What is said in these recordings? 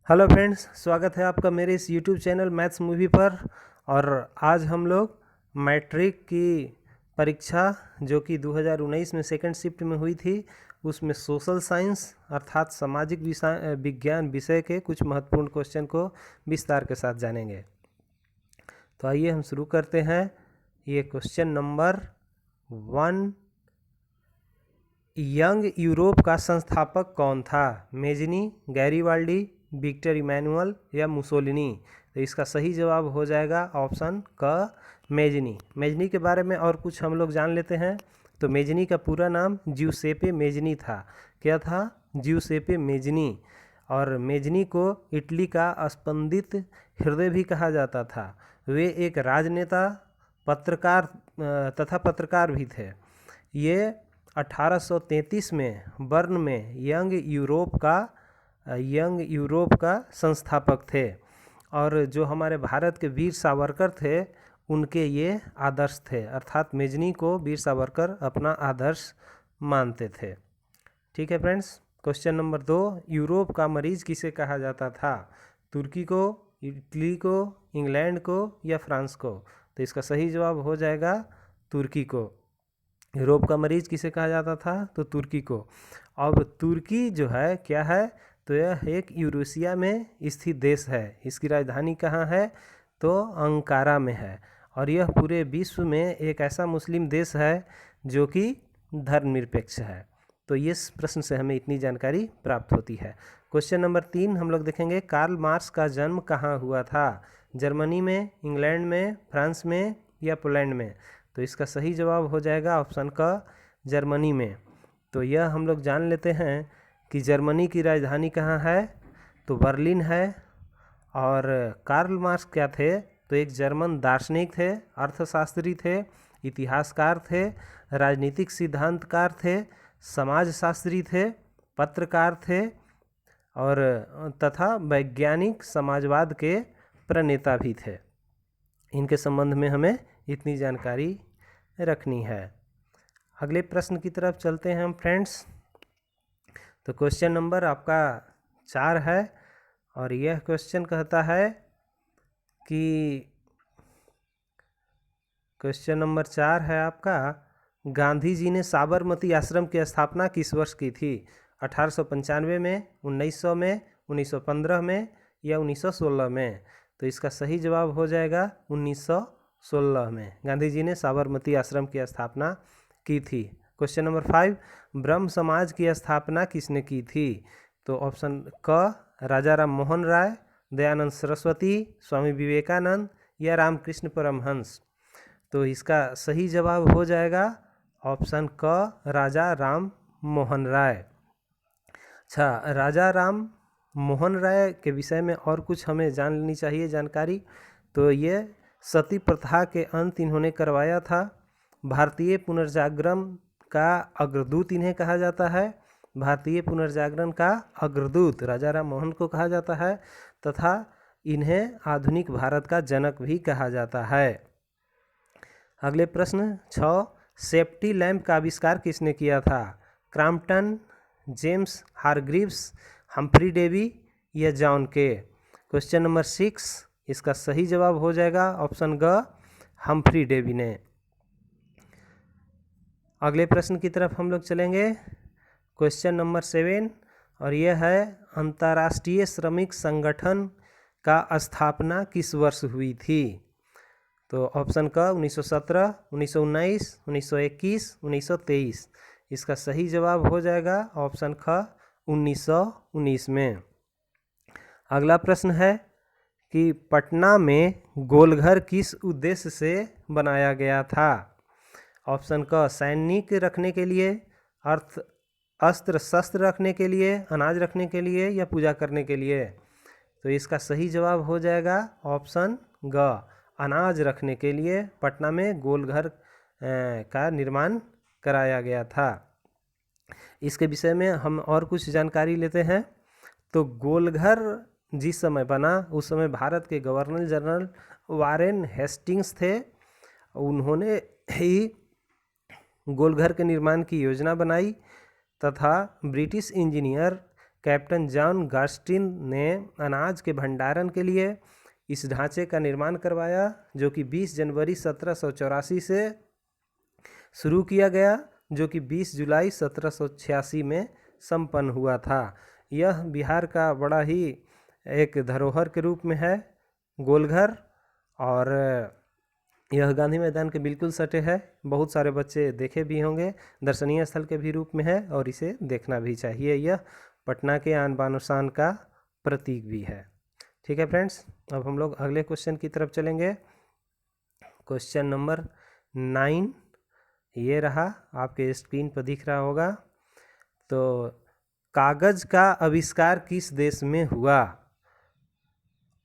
Hello friends, स्वागत है आपका मेरे इस यूट्यूब चैनल मैथ्स मूवी पर। और आज हम लोग मैट्रिक की परीक्षा जो कि 2019 में सेकंड शिफ्ट में हुई थी, उसमें सोशल साइंस अर्थात सामाजिक विज्ञान विषय के कुछ महत्वपूर्ण क्वेश्चन को विस्तार के साथ जानेंगे। तो आइए हम शुरू करते हैं। ये क्वेश्चन नंबर 1, यंग यूरोप का संस्थापक कौन था? मेजनी, गैरीवाल्डी, विक्टर इमैनुअल या मुसोलिनी? तो इसका सही जवाब हो जाएगा ऑप्शन क, मेजनी। मेजनी के बारे में और कुछ हम लोग जान लेते हैं। तो मेजनी का पूरा नाम ज्यूसेपे मेजनी था। क्या था? Giuseppe Mazzini. और मेजनी को इटली का स्पंदित हृदय भी कहा जाता था। वे एक राजनेता, पत्रकार तथा पत्रकार भी थे। ये 1833 में बर्न में यंग यूरोप का संस्थापक थे। और जो हमारे भारत के वीर सावरकर थे, उनके ये आदर्श थे, अर्थात मेजनी को वीर सावरकर अपना आदर्श मानते थे। ठीक है फ्रेंड्स। क्वेश्चन नंबर 2, यूरोप का मरीज किसे कहा जाता था? तुर्की को, इटली को, इंग्लैंड को या फ्रांस को? तो इसका सही जवाब हो जाएगा तुर्की को। यूरोप का मरीज किसे कहा जाता था? तो तुर्की को। अब तुर्की जो है क्या है? तो यह एक यूरेशिया में स्थित देश है। इसकी राजधानी कहाँ है? तो अंकारा में है। और यह पूरे विश्व में एक ऐसा मुस्लिम देश है जो कि धर्मनिरपेक्ष है। तो इस प्रश्न से हमें इतनी जानकारी प्राप्त होती है। क्वेश्चन नंबर 3 हम लोग देखेंगे, कार्ल मार्क्स का जन्म कहाँ हुआ था? जर्मनी में, इंग्लैंड में, फ्रांस में या पोलैंड में? तो इसका सही जवाब हो जाएगा ऑप्शन क, जर्मनी में। तो यह हम लोग जान लेते हैं कि जर्मनी की राजधानी कहाँ है? तो बर्लिन है। और कार्ल मार्क्स क्या थे? तो एक जर्मन दार्शनिक थे, अर्थशास्त्री थे, इतिहासकार थे, राजनीतिक सिद्धांतकार थे, समाजशास्त्री थे, पत्रकार थे और तथा वैज्ञानिक समाजवाद के प्रणेता भी थे। इनके संबंध में हमें इतनी जानकारी रखनी है। अगले प्रश्न की तरफ चलते हैं हम फ्रेंड्स। तो क्वेश्चन नंबर आपका 4 है और यह क्वेश्चन कहता है कि क्वेश्चन नंबर 4 है आपका, गांधी जी ने साबरमती आश्रम की स्थापना किस वर्ष की थी? 1895 में, 1900 में, 1915 में या 1916 में? तो इसका सही जवाब हो जाएगा 1916 में। गांधी जी ने साबरमती आश्रम की स्थापना की थी। क्वेश्चन नंबर 5, ब्रह्म समाज की स्थापना किसने की थी? तो ऑप्शन क, राजा राम मोहन राय, दयानंद सरस्वती, स्वामी विवेकानंद या रामकृष्ण परमहंस? तो इसका सही जवाब हो जाएगा ऑप्शन क, राजा राम मोहन राय। अच्छा, राजा राम मोहन राय के विषय में और कुछ हमें जान लेनी चाहिए जानकारी। तो ये सती प्रथा के अंत इन्होंने करवाया था। भारतीय पुनर्जागरण का अग्रदूत इन्हें कहा जाता है। भारतीय पुनर्जागरण का अग्रदूत राजा राम मोहन को कहा जाता है तथा इन्हें आधुनिक भारत का जनक भी कहा जाता है। अगले प्रश्न 6, सेफ्टी लैंप का आविष्कार किसने किया था? Crompton, James Hargreaves, Humphry Davy या जॉन के? क्वेश्चन नंबर 6, इसका सही जवाब हो जाएगा ऑप्शन ग, हम्फ्री डेवी ने। अगले प्रश्न की तरफ हम लोग चलेंगे। क्वेश्चन नंबर 7 और यह है, अंतर्राष्ट्रीय श्रमिक संगठन का स्थापना किस वर्ष हुई थी? तो ऑप्शन क, 1917, 1919, 1921, 1923? इसका सही जवाब हो जाएगा ऑप्शन ख, 1919 में। अगला प्रश्न है कि पटना में गोलघर किस उद्देश्य से बनाया गया था? ऑप्शन क, सैनिक रखने के लिए, अस्त्र शस्त्र रखने के लिए, अनाज रखने के लिए या पूजा करने के लिए? तो इसका सही जवाब हो जाएगा ऑप्शन ग, अनाज रखने के लिए पटना में गोलघर का निर्माण कराया गया था। इसके विषय में हम और कुछ जानकारी लेते हैं। तो गोलघर जिस समय बना उस समय भारत के गवर्नर जनरल वारेन हेस्टिंग्स थे। उन्होंने ही गोलघर के निर्माण की योजना बनाई तथा British engineer captain John Garstin ने अनाज के भंडारण के लिए इस ढांचे का निर्माण करवाया, जो कि 20 जनवरी 1784 से शुरू किया गया, जो कि 20 जुलाई 1786 में संपन्न हुआ था। यह बिहार का बड़ा ही एक धरोहर के रूप में है गोलघर, और यह गांधी मैदान के बिल्कुल सटे है। बहुत सारे बच्चे देखे भी होंगे, दर्शनीय स्थल के भी रूप में है और इसे देखना भी चाहिए। यह पटना के आन बान शान का प्रतीक भी है। ठीक है फ्रेंड्स, अब हम लोग अगले क्वेश्चन की तरफ चलेंगे। क्वेश्चन नंबर 9 ये रहा, आपके स्क्रीन पर दिख रहा होगा। तो कागज का आविष्कार किस देश में हुआ?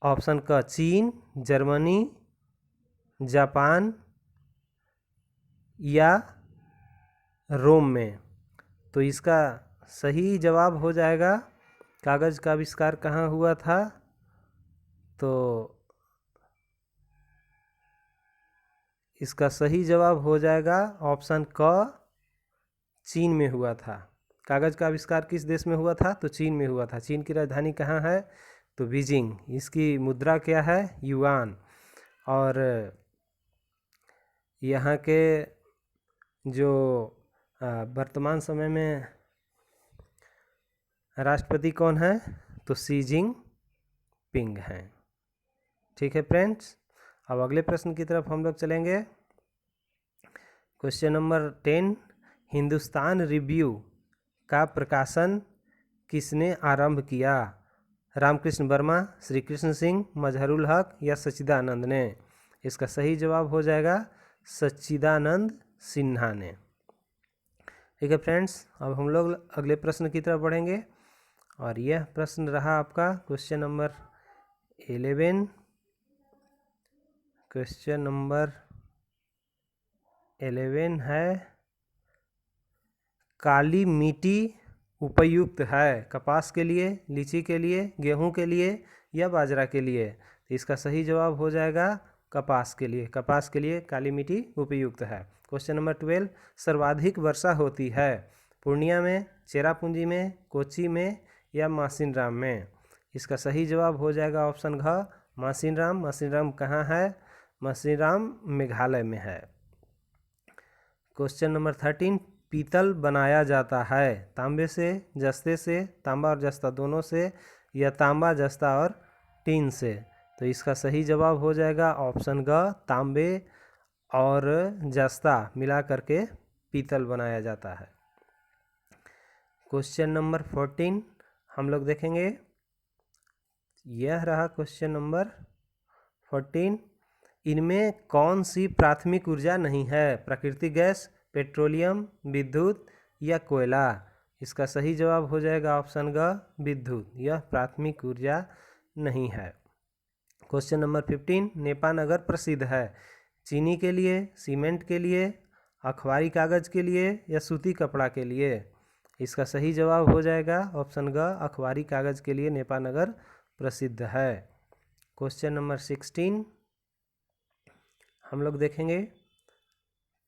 ऑप्शन क चीन, जर्मनी, जापान या रोम में। तो इसका सही जवाब हो जाएगा, कागज का आविष्कार कहाँ हुआ था? तो इसका सही जवाब हो जाएगा ऑप्शन क चीन में हुआ था। कागज का आविष्कार किस देश में हुआ था? तो चीन में हुआ था। चीन की राजधानी कहाँ है? तो बीजिंग। इसकी मुद्रा क्या है? युआन। और यहाँ के जो वर्तमान समय में राष्ट्रपति कौन है? तो शी जिनपिंग हैं। ठीक है फ्रेंड्स, अब अगले प्रश्न की तरफ हम लोग चलेंगे। क्वेश्चन नंबर 10, हिंदुस्तान रिव्यू का प्रकाशन किसने आरंभ किया? रामकृष्ण वर्मा, श्री कृष्ण सिंह, मजहरुल हक या सच्चिदानंद ने? इसका सही जवाब हो जाएगा सच्चिदानंद सिन्हा ने। ठीक है फ्रेंड्स, अब हम लोग अगले प्रश्न की तरफ बढ़ेंगे, और यह प्रश्न रहा आपका क्वेश्चन नंबर 11। क्वेश्चन नंबर 11 है, काली मिट्टी उपयुक्त है कपास के लिए, लीची के लिए, गेहूं के लिए या बाजरा के लिए? तो इसका सही जवाब हो जाएगा कपास के लिए। कपास के लिए काली मिट्टी उपयुक्त है। क्वेश्चन नंबर 12, सर्वाधिक वर्षा होती है पूर्णिया में, चेरापूंजी में, कोच्चि में या मासिनराम में? इसका सही जवाब हो जाएगा ऑप्शन घ मासिनराम। मासिनराम कहाँ है? मासिनराम मेघालय में है। क्वेश्चन नंबर 13, पीतल बनाया जाता है तांबे से, जस्ते से, तांबा और जस्ता दोनों से, या तांबा, जस्ता और टीन से? तो इसका सही जवाब हो जाएगा ऑप्शन ग तांबे और जस्ता मिला करके पीतल बनाया जाता है। क्वेश्चन नंबर 14 हम लोग देखेंगे, यह रहा क्वेश्चन नंबर 14। इनमें कौन सी प्राथमिक ऊर्जा नहीं है? प्राकृतिक गैस, पेट्रोलियम, विद्युत या कोयला? इसका सही जवाब हो जाएगा ऑप्शन ग विद्युत। यह प्राथमिक ऊर्जा नहीं है। क्वेश्चन नंबर 15, नेपानगर प्रसिद्ध है चीनी के लिए, सीमेंट के लिए, अखबारी कागज के लिए या सूती कपड़ा के लिए? इसका सही जवाब हो जाएगा ऑप्शन ग अखबारी कागज के लिए नेपानगर प्रसिद्ध है। क्वेश्चन नंबर 16 हम लोग देखेंगे,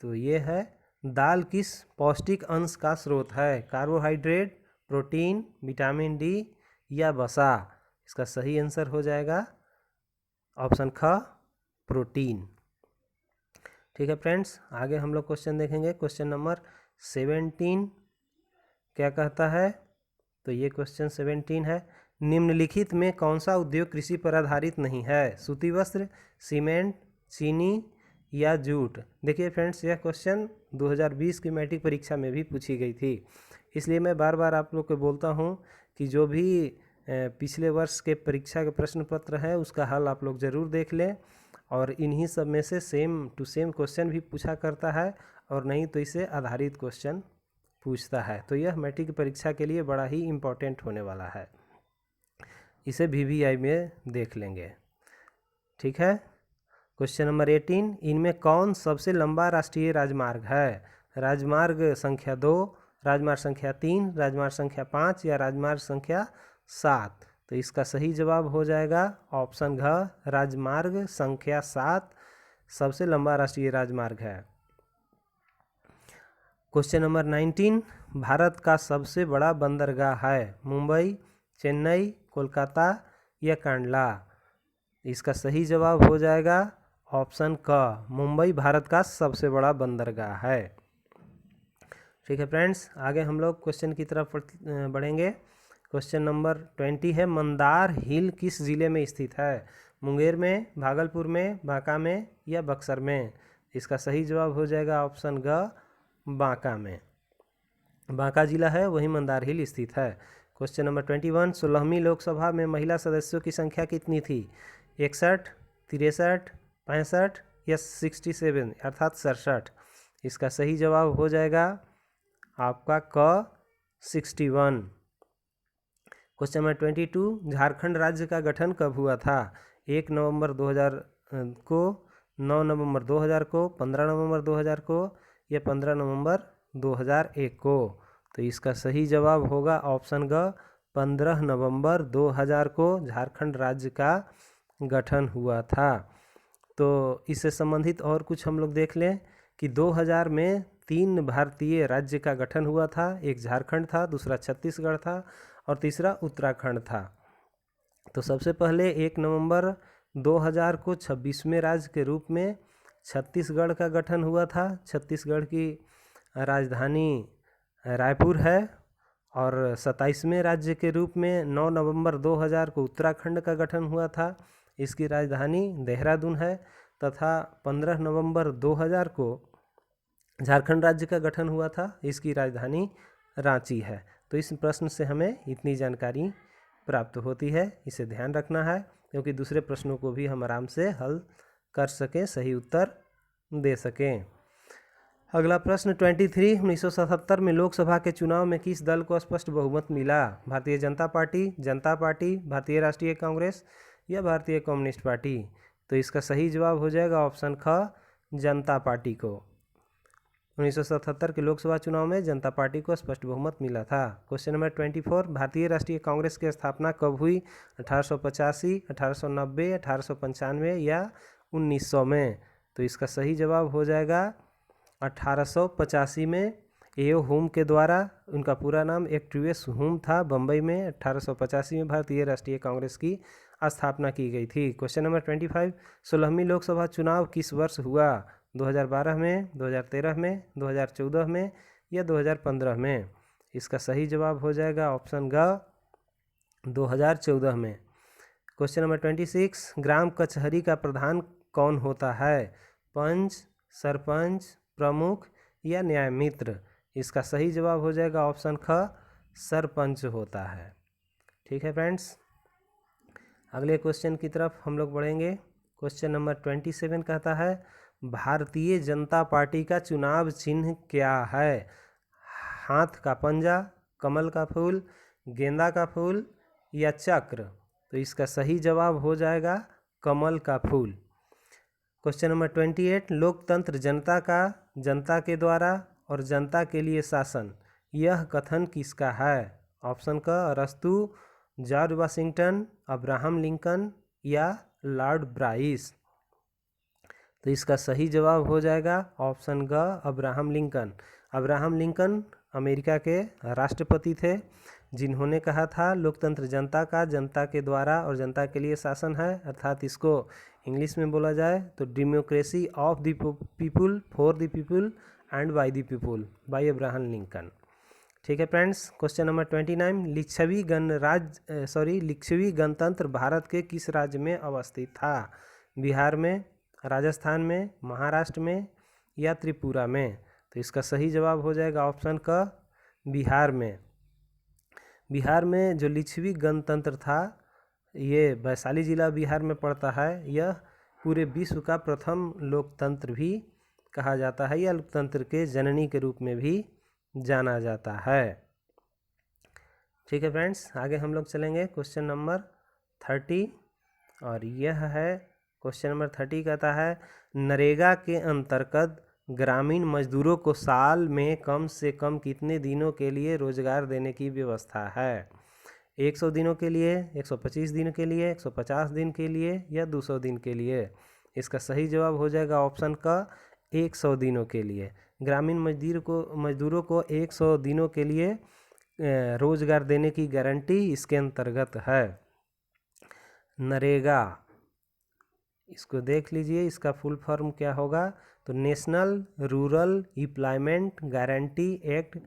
तो ये है, दाल किस पौष्टिक अंश का स्रोत है? कार्बोहाइड्रेट, प्रोटीन, विटामिन डी या वसा? इसका सही आंसर हो जाएगा ऑप्शन ख प्रोटीन। ठीक है फ्रेंड्स, आगे हम लोग क्वेश्चन देखेंगे। क्वेश्चन नंबर 17 क्या कहता है? तो ये क्वेश्चन 17 है, निम्नलिखित में कौन सा उद्योग कृषि पर आधारित नहीं है? सूती वस्त्र, सीमेंट, चीनी या जूट? देखिए फ्रेंड्स, यह क्वेश्चन 2020 की मैट्रिक परीक्षा में भी पूछी गई थी, इसलिए मैं बार बार आप लोग को बोलता हूँ कि जो भी पिछले वर्ष के परीक्षा के प्रश्न पत्र हैं उसका हल आप लोग ज़रूर देख लें, और इन्हीं सब में से सेम टू सेम क्वेश्चन भी पूछा करता है, और नहीं तो इसे आधारित क्वेश्चन पूछता है। तो यह मैट्रिक परीक्षा के लिए बड़ा ही इम्पोर्टेंट होने वाला है, इसे VVI में देख लेंगे। ठीक है, क्वेश्चन नंबर 18, इनमें कौन सबसे लंबा राष्ट्रीय राजमार्ग है? राजमार्ग संख्या 2, राजमार्ग संख्या 3, राजमार्ग संख्या 5 या राजमार्ग संख्या 7? तो इसका सही जवाब हो जाएगा ऑप्शन घ राजमार्ग संख्या 7 सबसे लंबा राष्ट्रीय राजमार्ग है। क्वेश्चन नंबर 19, भारत का सबसे बड़ा बंदरगाह है मुंबई, चेन्नई, कोलकाता या कांडला। इसका सही जवाब हो जाएगा ऑप्शन क, मुंबई भारत का सबसे बड़ा बंदरगाह है। ठीक है फ्रेंड्स, आगे हम लोग क्वेश्चन की तरफ बढ़ेंगे। क्वेश्चन नंबर 20 है, मंदार हिल किस जिले में स्थित है? मुंगेर में, भागलपुर में, बांका में या बक्सर में? इसका सही जवाब हो जाएगा ऑप्शन ग, बांका में। बांका जिला है वही मंदार हिल स्थित है। क्वेश्चन नंबर 21, 16वीं लोकसभा में महिला सदस्यों की संख्या कितनी थी? 61, 63, 65 या 67 अर्थात 67। इसका सही जवाब हो जाएगा आपका क, 61। क्वेश्चन नंबर 22, झारखंड राज्य का गठन कब हुआ था? 1 नवंबर 2000 को, 9 नवंबर 2000 को, 15 नवंबर 2000 को या 15 नवंबर 2001 को? तो इसका सही जवाब होगा ऑप्शन ग, 15 नवंबर 2000 को झारखंड राज्य का गठन हुआ था। तो इससे संबंधित और कुछ हम लोग देख लें कि 2000 में 3 भारतीय राज्य का गठन हुआ था। एक झारखंड था, दूसरा छत्तीसगढ़ था और तीसरा उत्तराखंड था। तो सबसे पहले 1 नवंबर 2000 को 26वें राज्य के रूप में छत्तीसगढ़ का गठन हुआ था। छत्तीसगढ़ की राजधानी रायपुर है। और 27वें राज्य के रूप में 9 नवंबर 2000 को उत्तराखंड का गठन हुआ था। इसकी राजधानी देहरादून है। तथा 15 नवंबर 2000 को झारखंड राज्य का गठन हुआ था। इसकी राजधानी रांची है। तो इस प्रश्न से हमें इतनी जानकारी प्राप्त होती है, इसे ध्यान रखना है क्योंकि दूसरे प्रश्नों को भी हम आराम से हल कर सकें, सही उत्तर दे सकें। अगला प्रश्न 23, 1977 में लोकसभा के चुनाव में किस दल को स्पष्ट बहुमत मिला? भारतीय जनता पार्टी, भारतीय राष्ट्रीय कांग्रेस या भारतीय कम्युनिस्ट पार्टी? तो इसका सही जवाब हो जाएगा ऑप्शन ख, जनता पार्टी को। 1977 के लोकसभा चुनाव में जनता पार्टी को स्पष्ट बहुमत मिला था। क्वेश्चन नंबर 24, भारतीय राष्ट्रीय कांग्रेस की स्थापना कब हुई? 1885, 1890, 1895 या 1900 में? तो इसका सही जवाब हो जाएगा 1885 में। एओ हुम के द्वारा, उनका पूरा नाम एक्टिवियस हुम था, बम्बई में 1885 में भारतीय राष्ट्रीय कांग्रेस की स्थापना की गई थी। क्वेश्चन नंबर 25, 16वीं लोकसभा चुनाव किस वर्ष हुआ? 2012 में, 2013 में, 2014 में या 2015 में? इसका सही जवाब हो जाएगा ऑप्शन ग, 2014 में। क्वेश्चन नंबर 26, ग्राम कचहरी का प्रधान कौन होता है? पंच, सरपंच, प्रमुख या न्याय मित्र? इसका सही जवाब हो जाएगा ऑप्शन ख, सरपंच होता है। ठीक है फ्रेंड्स, अगले क्वेश्चन की तरफ हम लोग बढ़ेंगे। क्वेश्चन नंबर 27 कहता है, भारतीय जनता पार्टी का चुनाव चिन्ह क्या है? हाथ का पंजा, कमल का फूल, गेंदा का फूल या चक्र? तो इसका सही जवाब हो जाएगा कमल का फूल। क्वेश्चन नंबर 28, लोकतंत्र जनता का, जनता के द्वारा और जनता के लिए शासन, यह कथन किसका है? ऑप्शन क, अरस्तू, जॉर्ज वाशिंगटन, अब्राहम लिंकन या लॉर्ड ब्राइस? तो इसका सही जवाब हो जाएगा ऑप्शन ग, Abraham Lincoln. Abraham Lincoln America के राष्ट्रपति थे जिन्होंने कहा था लोकतंत्र जनता का, जनता के द्वारा और जनता के लिए शासन है, अर्थात इसको इंग्लिश में बोला जाए तो democracy of the people, for the people and by the people, by Abraham Lincoln. ठीक है फ्रेंड्स, क्वेश्चन नंबर 29, लिच्छवी गणतंत्र भारत के किस राज्य में अवस्थित था? बिहार में, राजस्थान में, महाराष्ट्र में या त्रिपुरा में? तो इसका सही जवाब हो जाएगा ऑप्शन क, बिहार में। बिहार में जो लिच्छवी गणतंत्र था, ये वैशाली जिला बिहार में पड़ता है। यह पूरे विश्व का प्रथम लोकतंत्र भी कहा जाता है या लोकतंत्र के जननी के रूप में भी जाना जाता है। ठीक है फ्रेंड्स, आगे हम लोग चलेंगे क्वेश्चन नंबर 30 और यह है क्वेश्चन नंबर 30 कहता है, नरेगा के अंतर्गत ग्रामीण मजदूरों को साल में कम से कम कितने दिनों के लिए रोजगार देने की व्यवस्था है? 100 दिनों के लिए, 125 दिन के लिए, 150 दिन के लिए या 200 दिन के लिए? इसका सही जवाब हो जाएगा ऑप्शन का 100 दिनों के लिए। ग्रामीण मजदूरों को 100 दिनों के लिए रोजगार देने की गारंटी इसके अंतर्गत है। नरेगा, इसको देख लीजिए, इसका फुल फॉर्म क्या होगा, तो national rural employment guarantee act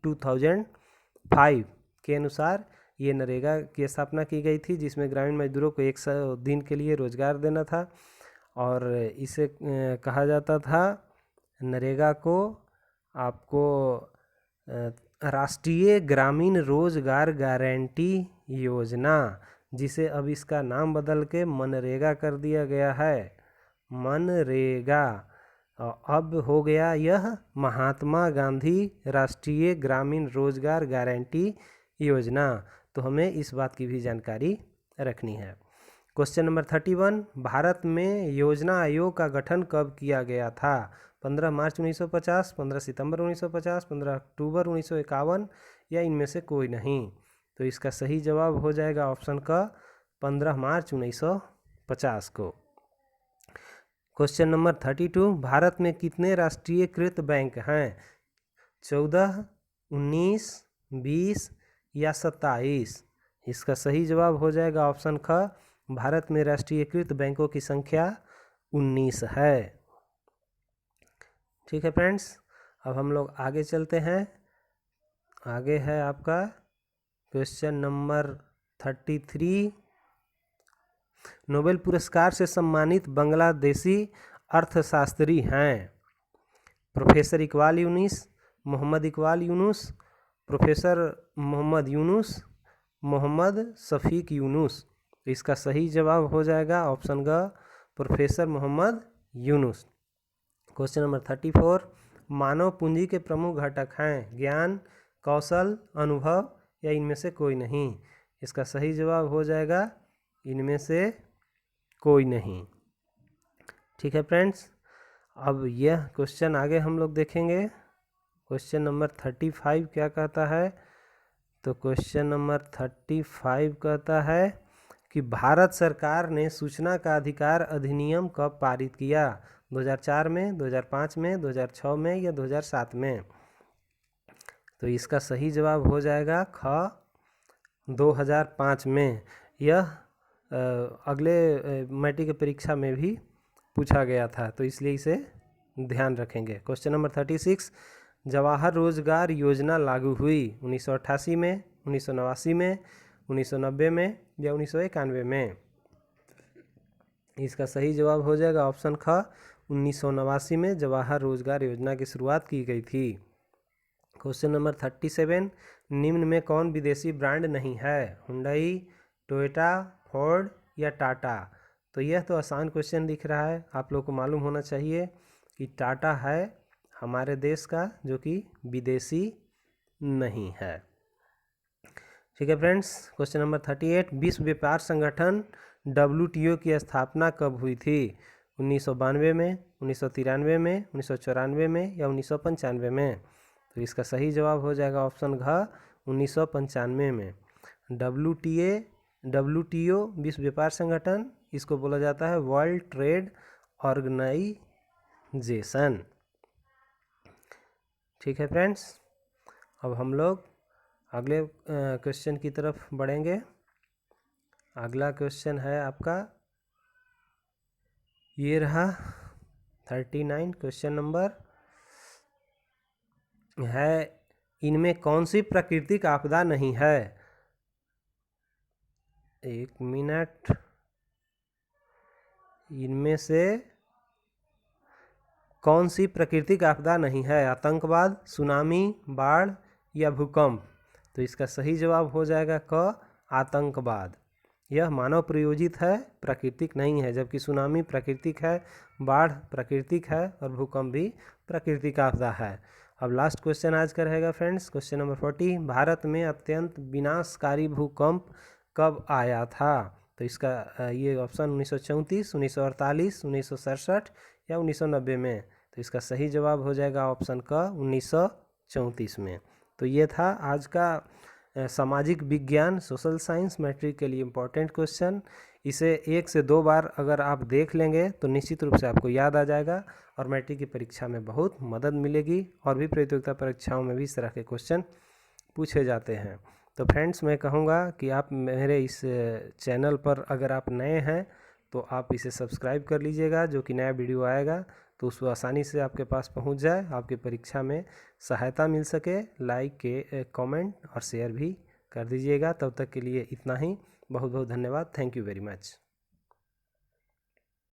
2005 के अनुसार ये नरेगा की स्थापना की गई थी, जिसमें ग्रामीण मजदूरों को 100 दिन के लिए रोजगार देना था। और इसे कहा जाता था, नरेगा को आपको राष्ट्रीय ग्रामीण रोजगार गारंटी योजना, जिसे अब इसका नाम बदल के मनरेगा कर दिया गया है। मनरेगा अब हो गया यह महात्मा गांधी राष्ट्रीय ग्रामीण रोजगार गारंटी योजना। तो हमें इस बात की भी जानकारी रखनी है। क्वेश्चन नंबर 31, भारत में योजना आयोग का गठन कब किया गया था? 15 मार्च 1950, 15 सितंबर 1950, 15 अक्टूबर 1951 या इनमें से कोई नहीं। तो इसका सही जवाब हो जाएगा ऑप्शन का 15 मार्च 1950 को। क्वेश्चन नंबर 32, भारत में कितने राष्ट्रीयकृत बैंक हैं? 14, 19, 20 या 27? इसका सही जवाब हो जाएगा ऑप्शन ख, भारत में राष्ट्रीयकृत बैंकों की संख्या 19 है। ठीक है फ्रेंड्स, अब हम लोग आगे चलते हैं। आगे है आपका क्वेश्चन नंबर 33, नोबेल पुरस्कार से सम्मानित बांग्लादेशी अर्थशास्त्री हैं? Professor Iqbal Yunus, Mohammad Iqbal Yunus, professor Mohammad Yunus, Mohammad Shafiq Yunus. इसका सही जवाब हो जाएगा ऑप्शन ग, professor Mohammad Yunus. Question number 34, मानव पूंजी के प्रमुख घटक हैं? ज्ञान, कौशल, अनुभव या इनमें से कोई नहीं? इसका सही जवाब हो जाएगा इनमें से कोई नहीं। ठीक है फ्रेंड्स, अब यह क्वेश्चन आगे हम लोग देखेंगे। क्वेश्चन नंबर 35 क्या कहता है? तो क्वेश्चन नंबर 35 कहता है कि भारत सरकार ने सूचना का अधिकार अधिनियम कब पारित किया? 2004 में, 2005 में, 2006 में या 2007 में? तो इसका सही जवाब हो जाएगा ख, 2005 में। यह अगले मैट्रिक की परीक्षा में भी पूछा गया था, तो इसलिए इसे ध्यान रखेंगे। क्वेश्चन नंबर 36, जवाहर रोजगार योजना लागू हुई 1988 में, 1989 में, 1990 में या 1991 में? इसका सही जवाब हो जाएगा ऑप्शन ख, 1989 में जवाहर रोजगार योजना की शुरुआत की गई थी। क्वेश्चन नंबर 37, निम्न में कौन विदेशी ब्रांड नहीं है? हुंडई, टोयोटा, फोर्ड या टाटा? तो यह तो आसान क्वेश्चन दिख रहा है, आप लोग को मालूम होना चाहिए कि टाटा है हमारे देश का, जो कि विदेशी नहीं है। ठीक है फ्रेंड्स, क्वेश्चन नंबर 38, विश्व व्यापार संगठन WTO की स्थापना कब हुई थी? 1992 में, 1993 में, 1994 में या 1995 में? तो इसका सही जवाब हो जाएगा ऑप्शन घ, 1995 में। WTO विश्व व्यापार संगठन, इसको बोला जाता है वर्ल्ड ट्रेड ऑर्गेनाइजेशन। ठीक है फ्रेंड्स, अब हम लोग अगले क्वेश्चन की तरफ बढ़ेंगे। अगला क्वेश्चन है आपका, ये रहा 39 क्वेश्चन नंबर है, इनमें कौन सी प्राकृतिक आपदा नहीं है? 1 मिनट, इनमें से कौन सी प्राकृतिक आपदा नहीं है? आतंकवाद, सुनामी, बाढ़ या भूकंप? तो इसका सही जवाब हो जाएगा क, आतंकवाद। यह मानव प्रायोजित है, प्राकृतिक नहीं है, जबकि सुनामी प्राकृतिक है, बाढ़ प्राकृतिक है और भूकंप भी प्राकृतिक आपदा है। अब लास्ट क्वेश्चन आज का रहेगा फ्रेंड्स, क्वेश्चन नंबर 40, भारत में अत्यंत विनाशकारी भूकंप कब आया था? तो इसका ये ऑप्शन 1934, 1948, 1967 या 1990 में? तो इसका सही जवाब हो जाएगा ऑप्शन का 1934 में। तो ये था आज का सामाजिक विज्ञान, सोशल साइंस मैट्रिक के लिए इम्पोर्टेंट क्वेश्चन। इसे 1 से 2 बार अगर आप देख लेंगे तो निश्चित रूप से आपको याद आ जाएगा और मैट्रिक की परीक्षा में बहुत मदद मिलेगी। और भी प्रतियोगिता परीक्षाओं में भी इस तरह के क्वेश्चन पूछे जाते हैं। तो फ्रेंड्स, मैं कहूँगा कि आप मेरे इस चैनल पर अगर आप नए हैं तो आप इसे सब्सक्राइब कर लीजिएगा, जो कि नया वीडियो आएगा तो उसको आसानी से आपके पास पहुंच जाए, आपके परीक्षा में सहायता मिल सके। लाइक के कमेंट और शेयर भी कर दीजिएगा। तब तक के लिए इतना ही। बहुत बहुत धन्यवाद। Thank you very much.